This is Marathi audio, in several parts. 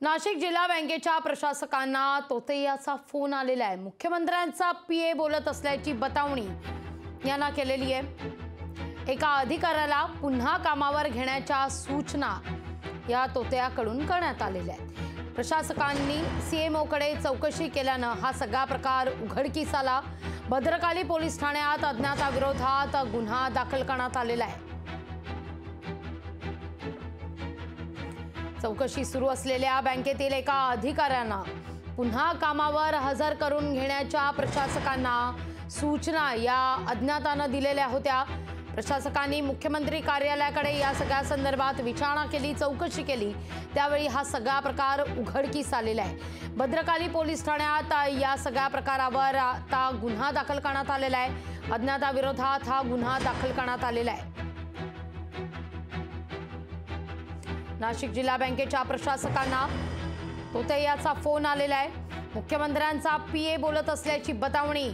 नाशिक जिल्हा बँकेच्या प्रशासकांना तोतैयाचा फोन आलेला आहे। मुख्यमंत्र्यांचा पीए बोलत असल्याची बतावणी यांना केलेली आहे। एका अधिकाऱ्याला पुन्हा कामावर घेण्याच्या सूचना या तोतैयाकडून करण्यात आलेल्या आहेत। प्रशासकांनी सीएमओकडे चौकशी केल्यानं हा सगळा प्रकार उघडकीस आला। भद्रकाली पोलीस ठाण्यात अज्ञाताविरोधात गुन्हा दाखल करण्यात आलेला आहे। चौकशी सुरू असलेल्या बँकेतील एका अधिकाऱ्यांना पुन्हा कामावर हजर करून घेण्याच्या प्रशासकांना सूचना या अज्ञातानं दिलेल्या होत्या। प्रशासकांनी मुख्यमंत्री कार्यालयाकडे या सगळ्या संदर्भात विचारणा केली, चौकशी केली, त्यावेळी हा सगळा प्रकार उघडकीस आलेला आहे। भद्रकाली पोलीस ठाण्यात या सगळ्या प्रकारावर आता गुन्हा दाखल करण्यात आलेला आहे। अज्ञाताविरोधात हा गुन्हा दाखल करण्यात आलेला आहे। नाशिक जिल्हा बँकेच्या प्रशासकांना तोतैयाचा फोन आलेला आहे। मुख्यमंत्र्यांचा पीए बोलत असल्याची बतावणी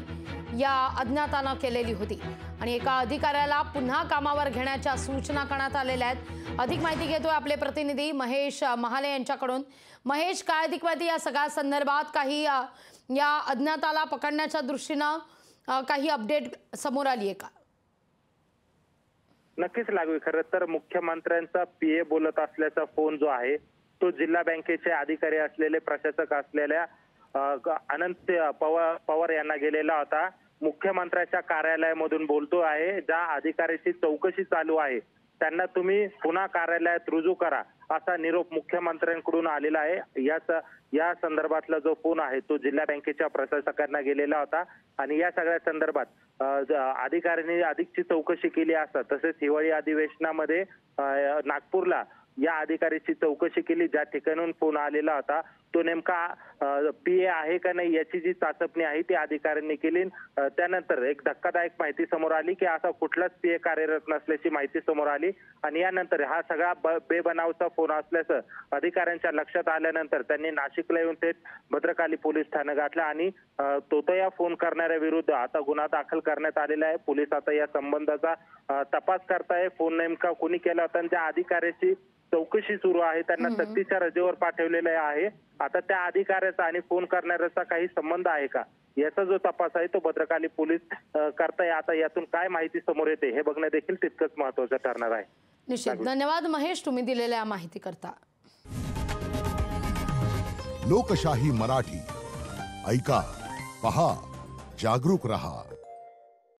या अज्ञातानं केलेली होती आणि एका अधिकाऱ्याला पुन्हा कामावर घेण्याच्या सूचना करण्यात आलेल्या आहेत। अधिक माहिती घेतोय आपले प्रतिनिधी महेश महाले यांच्याकडून। महेश, काय अधिक माहिती या सगळ्या संदर्भात? काही या अज्ञाताला पकडण्याच्या दृष्टीनं काही अपडेट समोर आली आहे का? नक्कीच लागू। खरं तर मुख्यमंत्र्यांचा पीए बोलत असल्याचा फोन जो आहे तो जिल्हा बँकेचे अधिकारी असलेले प्रशासक असलेल्या अनंत पवार यांना गेलेला होता। मुख्यमंत्र्यांच्या कार्यालयामधून बोलतो आहे, ज्या अधिकाऱ्याची चौकशी चालू आहे त्यांना तुम्ही पुन्हा कार्यालयात रुजू करा असा निरोप मुख्यमंत्र्यांकडून आलेला आहे। या संदर्भातला जो फोन आहे तो जिल्हा बँकेच्या प्रशासकांना गेलेला होता आणि या सगळ्या संदर्भात अधिकाऱ्यांनी अधिकची चौकशी केली असता तसेच हिवाळी अधिवेशनामध्ये नागपूरला या अधिकाऱ्याची चौकशी केली, ज्या ठिकाणून फोन आलेला होता तो नेमका पीए आहे का नाही याची जी चाचपणी आहे ती अधिकाऱ्यांनी केली। त्यानंतर एक धक्कादायक माहिती समोर आली की असा कुठलाच पीए कार्यरत नसल्याची माहिती समोर आली आणि यानंतर हा सगळा बेबनावचा फोन असल्याचं अधिकाऱ्यांच्या लक्षात आल्यानंतर त्यांनी नाशिकला येऊन थेट भद्रकाली पोलीस ठाणे गाठलं आणि तोतैया फोन करणाऱ्या विरुद्ध आता गुन्हा दाखल करण्यात आलेला आहे। पोलीस आता या संबंधाचा तपास करताय। फोन नेमका कोणी केला होता त्या अधिकाऱ्याची चौकशी सुरू आहे। त्यांना सक्तीच्या रजेवर पाठवलेले आहे। आता त्या अधिकाऱ्याचा आणि फोन करणाऱ्याचा काही संबंध आहे का याचा जो तपास आहे तो भद्रकाली पोलीस करताय। आता यातून काय माहिती समोर येते हे बघणं देखील तितकंच महत्त्वाचं ठरणार आहे। निश्चित धन्यवाद महेश, तुम्ही दिलेल्या माहिती करता। लोकशाही मराठी ऐका, पहा, जागरूक रहा।